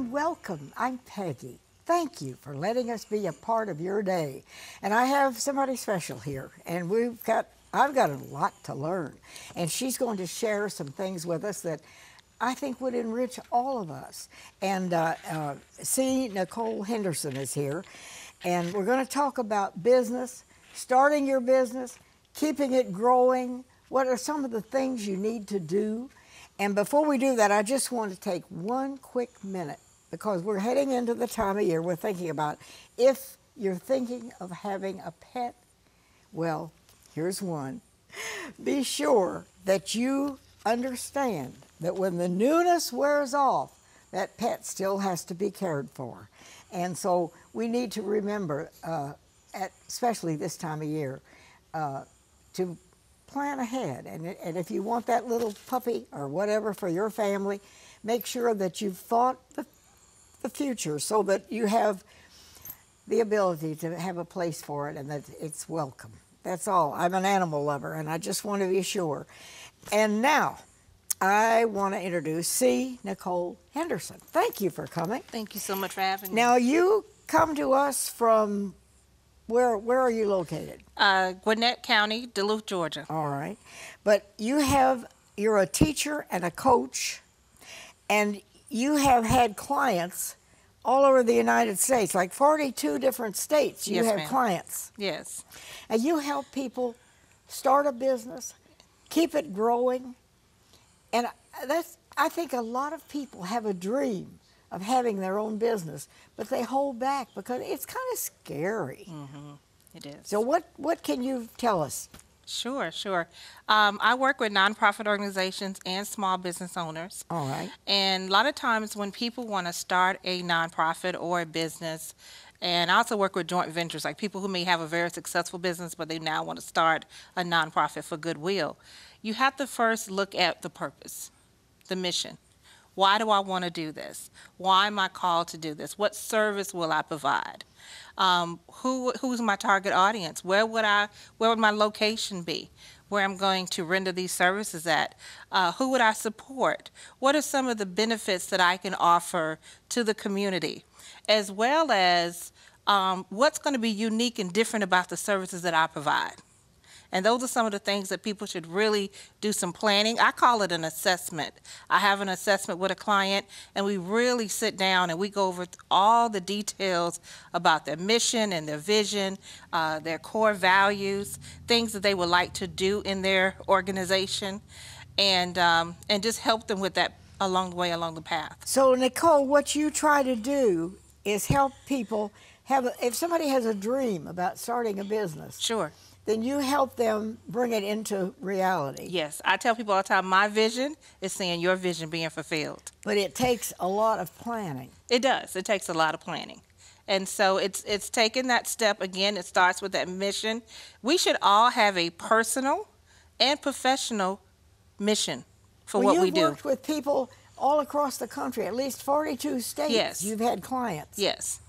and welcome. I'm Peggy. Thank you for letting us be a part of your day. And I have somebody special here, and I've got a lot to learn. And she's going to share some things with us that I think would enrich all of us. And Nicole Henderson is here, and we're going to talk about business, starting your business, keeping it growing. What are some of the things you need to do? And before we do that, I just want to take one quick minute, because we're heading into the time of year we're thinking about. If you're thinking of having a pet, well, here's one. Be sure that you understand that when the newness wears off, that pet still has to be cared for. And so we need to remember, especially this time of year, to plan ahead. And if you want that little puppy or whatever for your family, make sure that you've thought the future so that you have the ability to have a place for it and that it's welcome. That's all. I'm an animal lover, and I just want to be sure. And now, I want to introduce Nicole Henderson. Thank you for coming. Thank you so much for having me. Now, you come to us from, where are you located? Gwinnett County, Duluth, Georgia. All right. But you're a teacher and a coach, and you have had clients all over the United States, like 42 different states. You have clients. Yes. And you help people start a business, keep it growing. And I think a lot of people have a dream of having their own business, but they hold back because it's kind of scary. Mm-hmm. It is. So what can you tell us? Sure. I work with nonprofit organizations and small business owners. All right. And a lot of times when people want to start a nonprofit or a business, and I also work with joint ventures, like people who may have a very successful business, but they now want to start a nonprofit for goodwill. You have to first look at the purpose, the mission. Why do I want to do this? Why am I called to do this? What service will I provide? Who's my target audience? Where would my location be? Where I'm going to render these services at? Who would I support? What are some of the benefits that I can offer to the community? As well as what's going to be unique and different about the services that I provide. And those are some of the things that people should really do some planning. I call it an assessment. I have an assessment with a client, and we really sit down and we go over all the details about their mission and their vision, their core values, things that they would like to do in their organization, and just help them with that along the way, along the path. So, Nicole, what you try to do is help people if somebody has a dream about starting a business. Sure. Then you help them bring it into reality. Yes, I tell people all the time, my vision is seeing your vision being fulfilled. But it takes a lot of planning. It does. It takes a lot of planning. And so it's taking that step. Again, it starts with that mission. We should all have a personal and professional mission for what we do. You've worked with people all across the country, at least 42 states. Yes. You've had clients. Yes.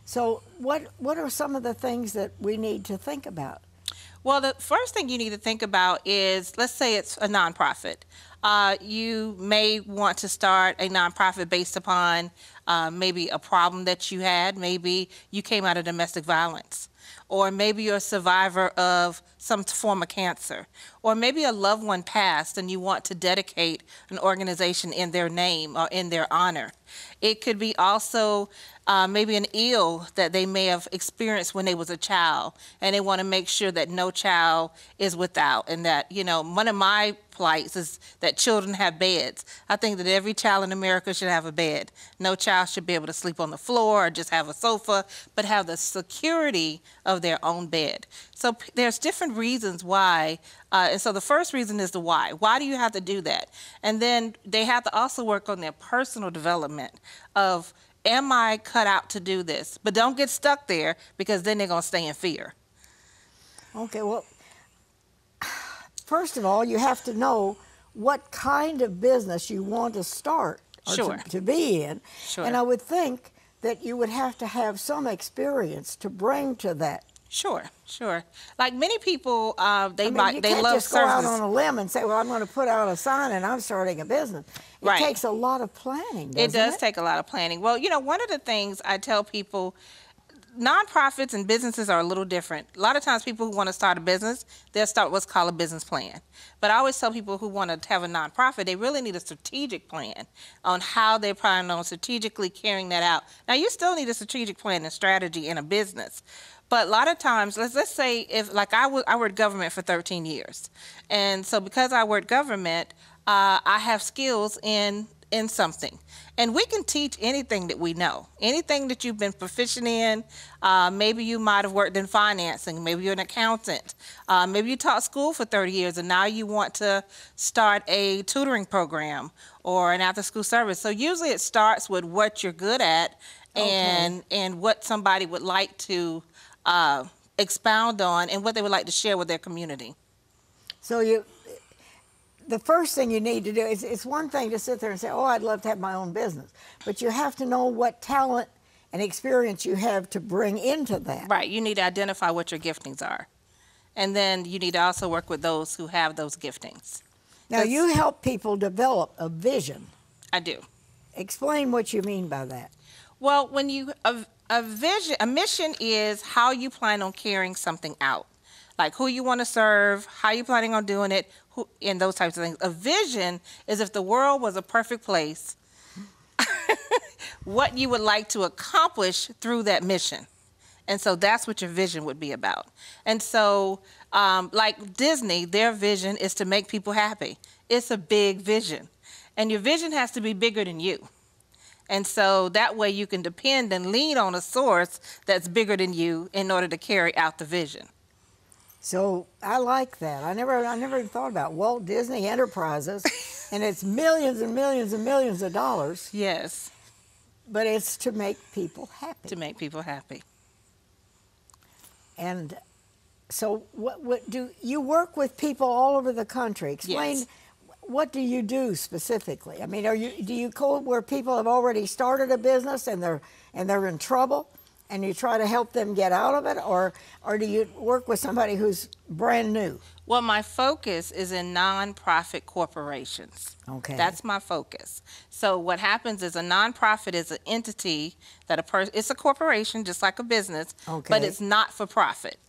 So what are some of the things that we need to think about? Well, the first thing you need to think about is, let's say it's a nonprofit. You may want to start a nonprofit based upon maybe a problem that you had. Maybe you came out of domestic violence. Or maybe you're a survivor of some form of cancer. Or maybe a loved one passed and you want to dedicate an organization in their name or in their honor. It could be also maybe an ill that they may have experienced when they was a child, and they want to make sure that no child is without, and that, one of my plights is that children have beds. I think that every child in America should have a bed. No child should be able to sleep on the floor or just have a sofa, but have the security of their own bed. So there's different reasons why, and so the first reason is the why. Why do you have to do that? And then they have to also work on their personal development of, am I cut out to do this? But don't get stuck there, because then they're going to stay in fear. Okay, well, first of all, you have to know what kind of business you want to start or to be in. Sure. And I would think that you would have to have some experience to bring to that Sure, sure. Like many people, I mean, you they can't love just go out on services. a limb and say, well, I'm going to put out a sign and I'm starting a business. It Right. takes a lot of planning, It doesn't does it? take a lot of planning. Well, one of the things I tell people, nonprofits and businesses are a little different. A lot of times people who want to start a business, they'll start what's called a business plan. But I always tell people who want to have a nonprofit, they really need a strategic plan on how they're planning on strategically carrying that out. Now, you still need a strategic plan and strategy in a business. But a lot of times, let's say if like I worked government for 13 years. And so because I worked government, I have skills in something. And we can teach anything that we know, anything that you've been proficient in. Maybe you might have worked in financing. Maybe you're an accountant. Maybe you taught school for 30 years and now you want to start a tutoring program or an after-school service. So usually it starts with what you're good at and what somebody would like to expound on and what they would like to share with their community. So the first thing you need to do is, it's one thing to sit there and say, oh, I'd love to have my own business. But you have to know what talent and experience you have to bring into that. Right. You need to identify what your giftings are. And then you need to also work with those who have those giftings. Now, you help people develop a vision. I do. Explain what you mean by that. Well, when you a vision, a mission is how you plan on carrying something out, like who you want to serve, how you planning on doing it, and those types of things. A vision is if the world was a perfect place, what you would like to accomplish through that mission. And so that's what your vision would be about. And so, like Disney, their vision is to make people happy. It's a big vision. And your vision has to be bigger than you. And so that way you can depend and lean on a source that's bigger than you in order to carry out the vision. So I like that. I never even thought about Walt Disney Enterprises, and it's millions and millions and millions of dollars. Yes. But it's to make people happy. To make people happy. And so what do you work with people all over the country? Explain. Yes. What do you do specifically? I mean, do you go where people have already started a business and they're in trouble, and you try to help them get out of it, or do you work with somebody who's brand new? Well, my focus is in nonprofit corporations. Okay. That's my focus. So what happens is a nonprofit is an entity that it's a corporation just like a business, but it's not for profit.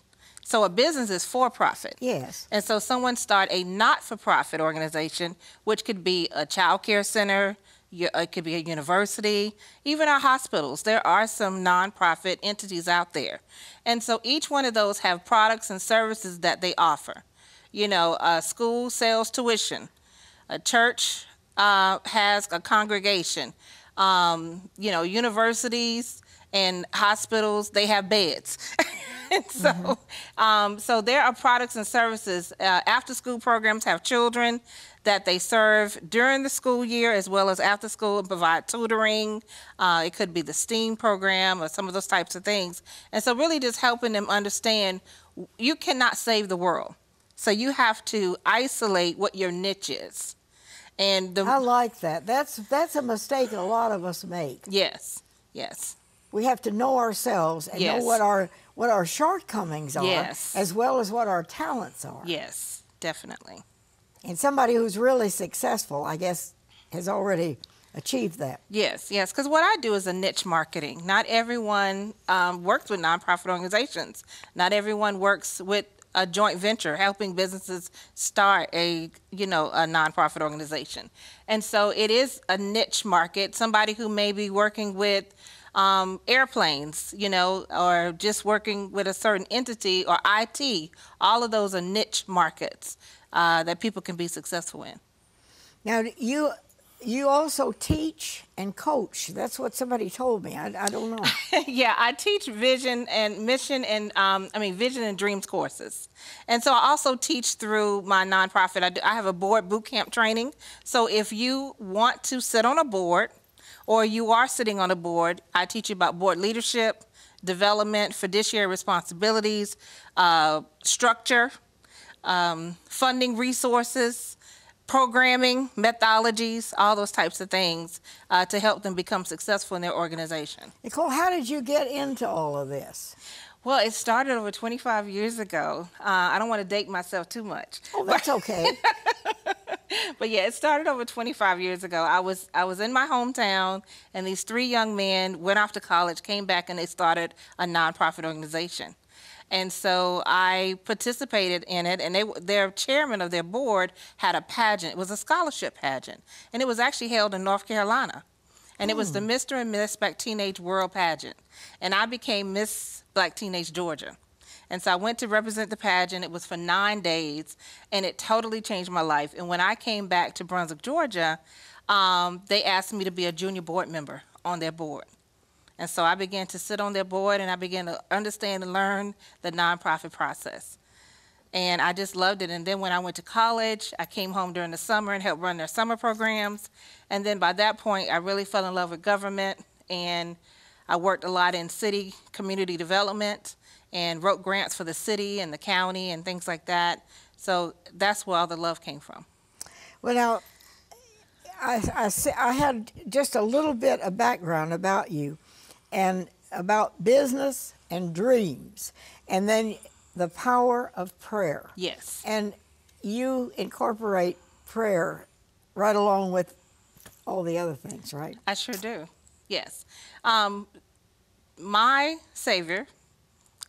So a business is for profit. Yes. And so someone start a not-for-profit organization, which could be a child care center, it could be a university, even our hospitals. There are some nonprofit entities out there. And so each one of those have products and services that they offer. A school sells tuition. A church has a congregation. Universities and hospitals, they have beds. And so, so there are products and services. After-school programs have children that they serve during the school year as well as after school and provide tutoring. It could be the STEAM program or some of those types of things. And so really just helping them understand you cannot save the world. So you have to isolate what your niche is. And I like that. That's a mistake a lot of us make. Yes, yes. We have to know ourselves and know what our shortcomings are, as well as what our talents are. Yes, definitely. And somebody who's really successful, I guess, has already achieved that. Yes, yes, because what I do is a niche marketing. Not everyone works with nonprofit organizations. Not everyone works with a joint venture, helping businesses start a nonprofit organization. And so it is a niche market, somebody who may be working with airplanes, or just working with a certain entity or IT. All of those are niche markets that people can be successful in. Now, you also teach and coach. That's what somebody told me. I don't know. Yeah, I teach vision and mission and vision and dreams courses. And so I also teach through my nonprofit. I have a board boot camp training. So if you want to sit on a board, or you are sitting on a board, I teach you about board leadership, development, fiduciary responsibilities, structure, funding resources, programming, methodologies, all those types of things to help them become successful in their organization. Nicole, how did you get into all of this? Well, it started over 25 years ago. I don't want to date myself too much. Oh, that's okay. But yeah, it started over 25 years ago. I was in my hometown, and these three young men went off to college, came back, and they started a nonprofit organization. And so I participated in it, and their chairman of their board had a pageant. It was a scholarship pageant, and it was actually held in North Carolina. And it was the Mr. and Miss Black Teenage World pageant. And I became Miss Black Teenage Georgia. And so I went to represent the pageant. It was for 9 days, and it totally changed my life. And when I came back to Brunswick, Georgia, they asked me to be a junior board member on their board. And so I began to sit on their board, and I began to understand and learn the nonprofit process. And I just loved it. And then when I went to college, I came home during the summer and helped run their summer programs. And then by that point, I really fell in love with government, and I worked a lot in city community development and wrote grants for the city and the county and things like that. So that's where all the love came from. Well, now, I had just a little bit of background about you and about business and dreams, and then the power of prayer. Yes. And you incorporate prayer right along with all the other things, right? I sure do. Yes. My Savior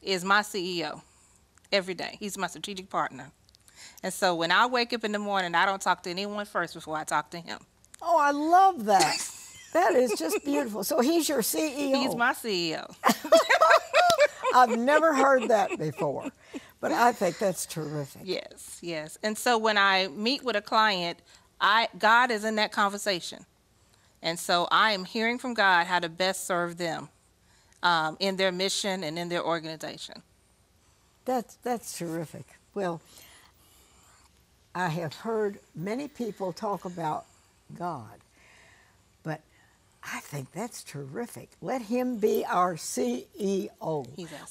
is my CEO every day. He's my strategic partner. And so when I wake up in the morning, I don't talk to anyone first before I talk to him. Oh, I love that. That is just beautiful. So he's your CEO. He's my CEO. I've never heard that before, but I think that's terrific. Yes, yes. And so when I meet with a client, God is in that conversation. And so I am hearing from God how to best serve them in their mission and in their organization. That's terrific. Well, I have heard many people talk about God, but I think that's terrific. Let him be our CEO.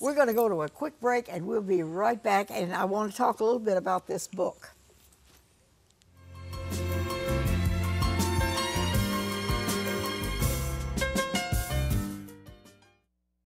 We're going to go to a quick break, and we'll be right back, and I want to talk a little bit about this book.